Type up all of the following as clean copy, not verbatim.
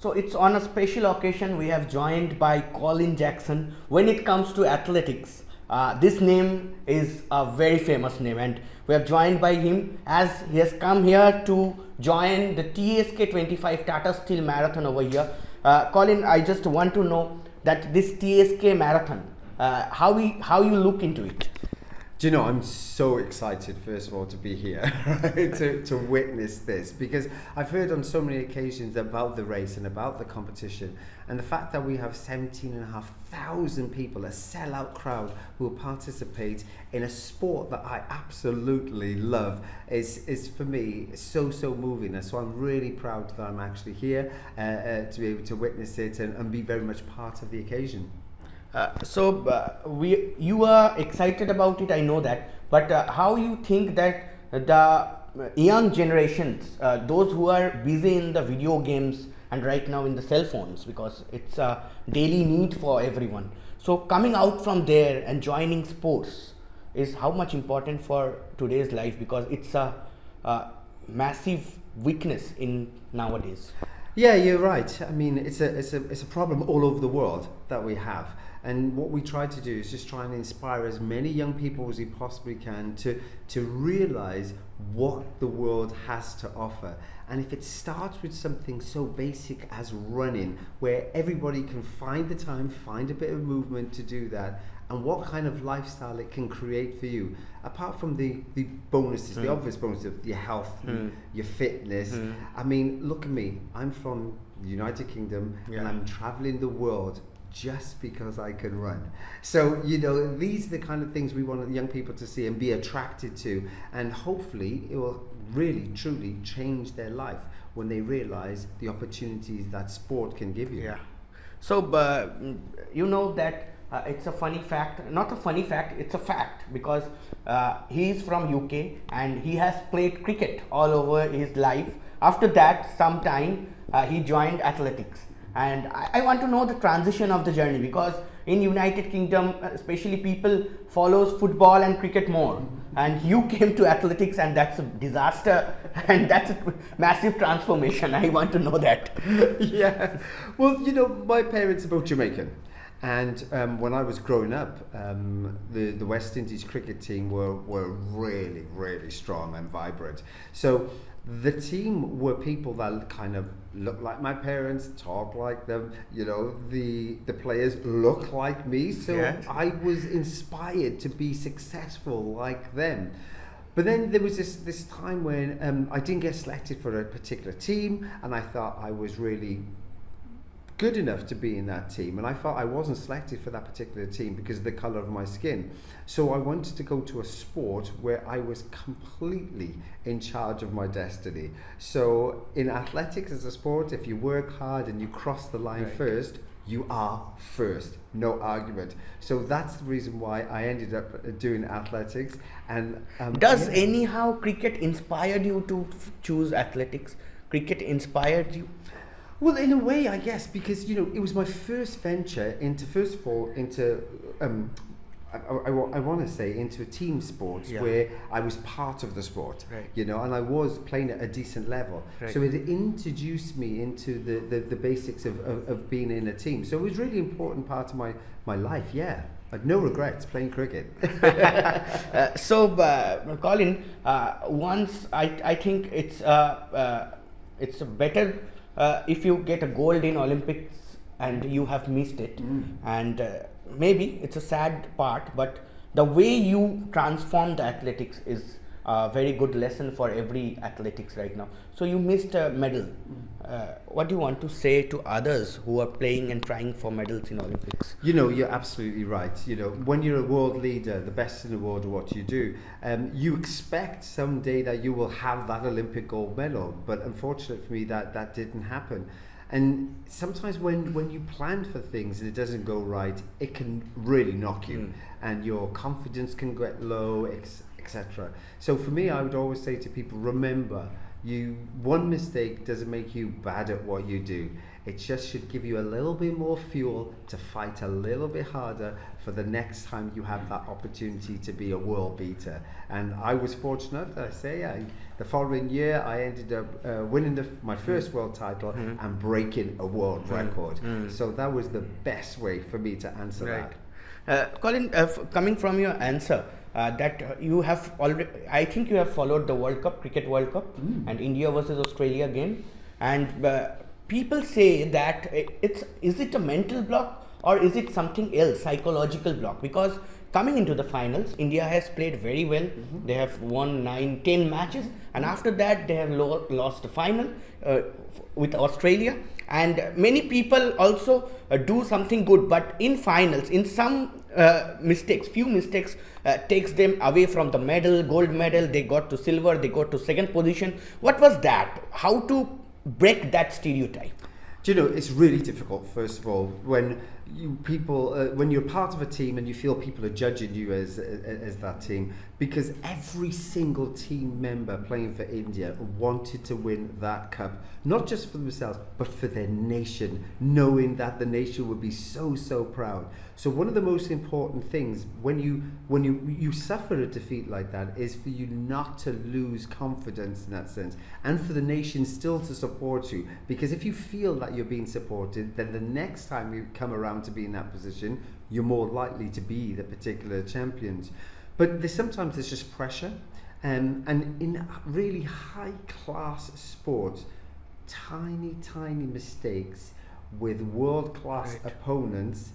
So it's on a special occasion we have joined by Colin Jackson. When it comes to athletics, this name is a very famous name, and we have joined by him as he has come here to join the TSK 25 Tata Steel Marathon over here. Colin, I just want to know that this TSK Marathon, how you look into it. Do you know, I'm so excited, first of all, to be here, right? to witness this, because I've heard on so many occasions about the race and about the competition, and the fact that we have 17,500 people, a sellout crowd, who will participate in a sport that I absolutely love is for me so moving. And so I'm really proud that I'm actually here to be able to witness it and be very much part of the occasion. You are excited about it, I know that, but how you think that the young generations, those who are busy in the video games and right now in the cell phones, because it's a daily need for everyone, so coming out from there and joining sports is how much important for today's life, because it's a massive weakness in nowadays. Yeah, you're right. I mean, it's a problem all over the world that we have. And what we try to do is just try and inspire as many young people as we possibly can to realize what the world has to offer. And if it starts with something so basic as running, where everybody can find the time, find a bit of movement to do that, and what kind of lifestyle it can create for you, apart from the bonuses, the obvious bonuses of your health, your fitness. I mean, look at me. I'm from the United Kingdom, and I'm traveling the world just because I can run. So, you know, these are the kind of things we want young people to see and be attracted to, and hopefully it will really truly change their life when they realize the opportunities that sport can give you. Yeah. So you know that it's a funny fact, not a funny fact, it's a fact, because he is from UK and he has played cricket all over his life. After that, sometime he joined athletics. And I want to know the transition of the journey, because in United Kingdom, especially, people follows football and cricket more. And you came to athletics, and that's a disaster, and that's a massive transformation. I want to know that. Yeah. Well, you know, my parents are both Jamaican. And when I was growing up, the West Indies cricket team were really strong and vibrant. So the team were people that kind of looked like my parents, talked like them. You know, the players looked like me, so yes. I was inspired to be successful like them. But then there was this time when I didn't get selected for a particular team, and I thought I was really good enough to be in that team, and I felt I wasn't selected for that particular team because of the colour of my skin. So I wanted to go to a sport where I was completely in charge of my destiny. So in athletics as a sport, if you work hard and you cross the line first, you are first, no argument. So that's the reason why I ended up doing athletics. And does anyhow cricket inspired you to choose athletics? Cricket inspired you? Well, in a way, I guess, because, you know, it was my first venture into, first of all, into, I want to say, into team sports where I was part of the sport, you know, and I was playing at a decent level. So it introduced me into the basics of being in a team. So it was really important part of my life, I had no regrets playing cricket. Colin, once I think it's better if you get a gold in Olympics and you have missed it, and maybe it's a sad part, but the way you transform the athletics is a very good lesson for every athletics right now. So you missed a medal. What do you want to say to others who are playing and trying for medals in Olympics? You know, you're absolutely right. You know, when you're a world leader, the best in the world at what you do, you expect someday that you will have that Olympic gold medal. But unfortunately for me, that didn't happen. And sometimes when you plan for things and it doesn't go right, it can really knock you, and your confidence can get low, etc. So for me, I would always say to people, remember One mistake doesn't make you bad at what you do. It just should give you a little bit more fuel to fight a little bit harder for the next time you have that opportunity to be a world beater. And I was fortunate, the following year I ended up winning my first world title and breaking a world record. So that was the best way for me to answer that. Colin, coming from your answer, that you have already, I think you have followed the World Cup, Cricket World Cup, and India versus Australia game, and people say that is it a mental block or is it something else, psychological block? Because coming into the finals, India has played very well. They have won 9-10 matches, and after that they have lost the final with Australia. And many people also do something good, but in finals, in some few mistakes takes them away from the medal, gold medal. They got to silver, they got to second position. What was that? How to break that stereotype? Do you know, it's really difficult, first of all, when when you're part of a team and you feel people are judging you as that team, because every single team member playing for India wanted to win that cup, not just for themselves, but for their nation, knowing that the nation would be so proud. So one of the most important things when you suffer a defeat like that is for you not to lose confidence in that sense, and for the nation still to support you, because if you feel that you're being supported, then the next time you come around to be in that position, you're more likely to be the particular champions. But sometimes there's just pressure, and in really high class sports, tiny mistakes with world class opponents,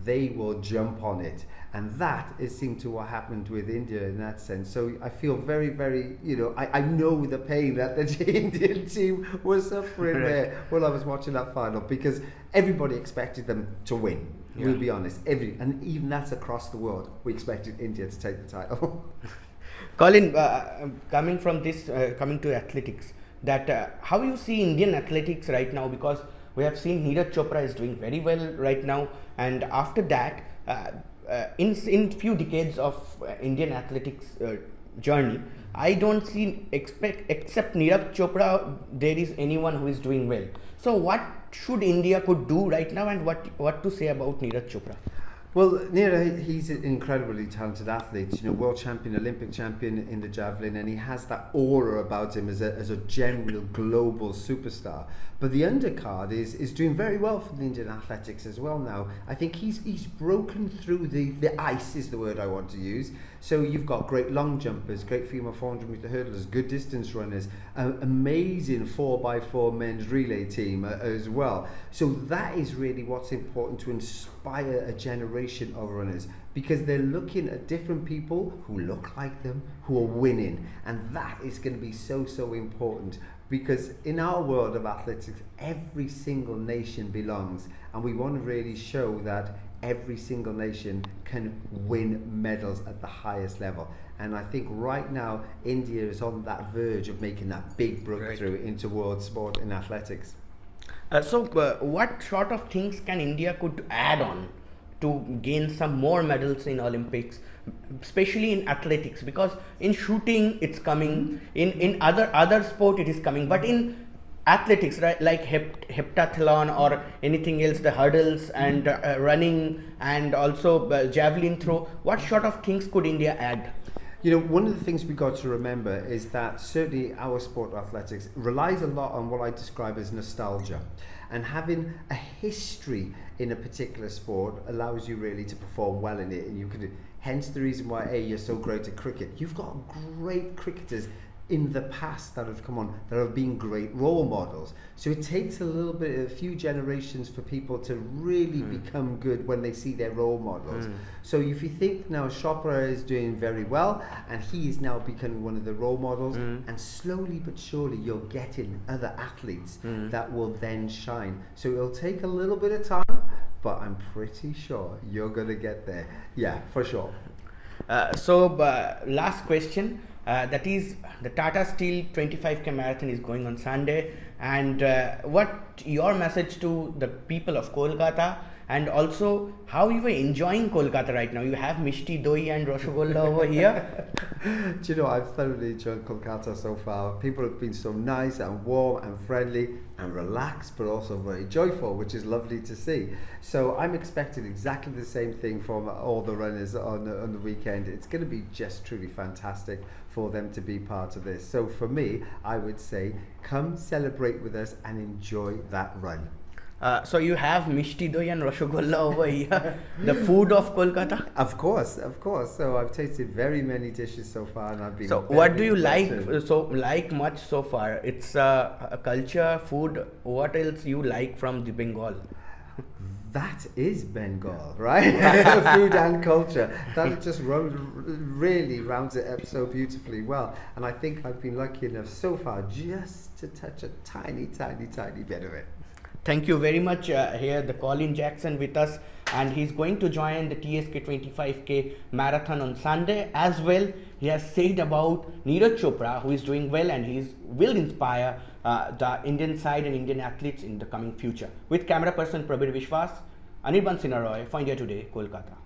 they will jump on it, and that is seemed to what happened with India in that sense. So I feel very, I know the pain that the Indian team was suffering there when I was watching that final, because everybody expected them to win. We'll be honest, and even that's across the world, we expected India to take the title. Colin, coming to athletics, that how you see Indian athletics right now, because we have seen Neeraj Chopra is doing very well right now, and after that, in few decades of Indian athletics journey, I don't see except Neeraj Chopra there is anyone who is doing well. So what should India could do right now, and what to say about Neeraj Chopra? Well, Neeraj, he's an incredibly talented athlete, world champion, Olympic champion in the javelin, and he has that aura about him as a general global superstar. But the undercard is doing very well for the Indian athletics as well now. I think he's broken through the ice, is the word I want to use. So you've got great long jumpers, great female 400 meter hurdlers, good distance runners, amazing 4x4 men's relay team as well. So that is really what's important, to inspire a generation of runners, because they're looking at different people who look like them, who are winning, and that is going to be so important. Because in our world of athletics, every single nation belongs, and we want to really show that every single nation can win medals at the highest level. And I think right now, India is on that verge of making that big breakthrough into world sport in athletics. So what sort of things can India could add on to gain some more medals in Olympics, especially in athletics? Because in shooting it's coming, in other sport it is coming, but in athletics, right, like heptathlon or anything else, the hurdles and running, and also javelin throw, what sort of things could India add? One of the things we got to remember is that certainly our sport athletics relies a lot on what I describe as nostalgia, and having a history in a particular sport allows you really to perform well in it, and you could, hence the reason why you're so great at cricket. You've got great cricketers in the past that have come on, that have been great role models. So it takes a few generations for people to really become good when they see their role models. So if you think now Chopra is doing very well, and he is now becoming one of the role models, and slowly but surely you're getting other athletes that will then shine. So it'll take a little bit of time, but I'm pretty sure you're going to get there. Yeah, for sure. Last question. That is, the Tata Steel 25K Marathon is going on Sunday, and what your message to the people of Kolkata, and also how you are enjoying Kolkata right now. You have Mishti Doi and Rasgulla over here. Do you know, I've thoroughly enjoyed Kolkata so far. People have been so nice and warm and friendly and relaxed, but also very joyful, which is lovely to see. So I'm expecting exactly the same thing from all the runners on the weekend. It's going to be just truly fantastic for them to be part of this. So for me, I would say, come celebrate with us and enjoy that run. So you have Mishti Doi and Rasgulla over here, the food of Kolkata. Of course. So I've tasted very many dishes so far, and I've been. So what do you like much so far? It's a culture, food. What else you like from the Bengal? That is Bengal, right? Food and culture. That just really rounds it up so beautifully well. And I think I've been lucky enough so far just to touch a tiny bit of it. Thank you very much. Here the Colin Jackson with us, and he's going to join the TSK 25K Marathon on Sunday as well. He has said about Neeraj Chopra, who is doing well, and he will inspire the Indian side and Indian athletes in the coming future. With camera person Prabir Vishwas, Anirban Sinha Roy for India Today, Kolkata.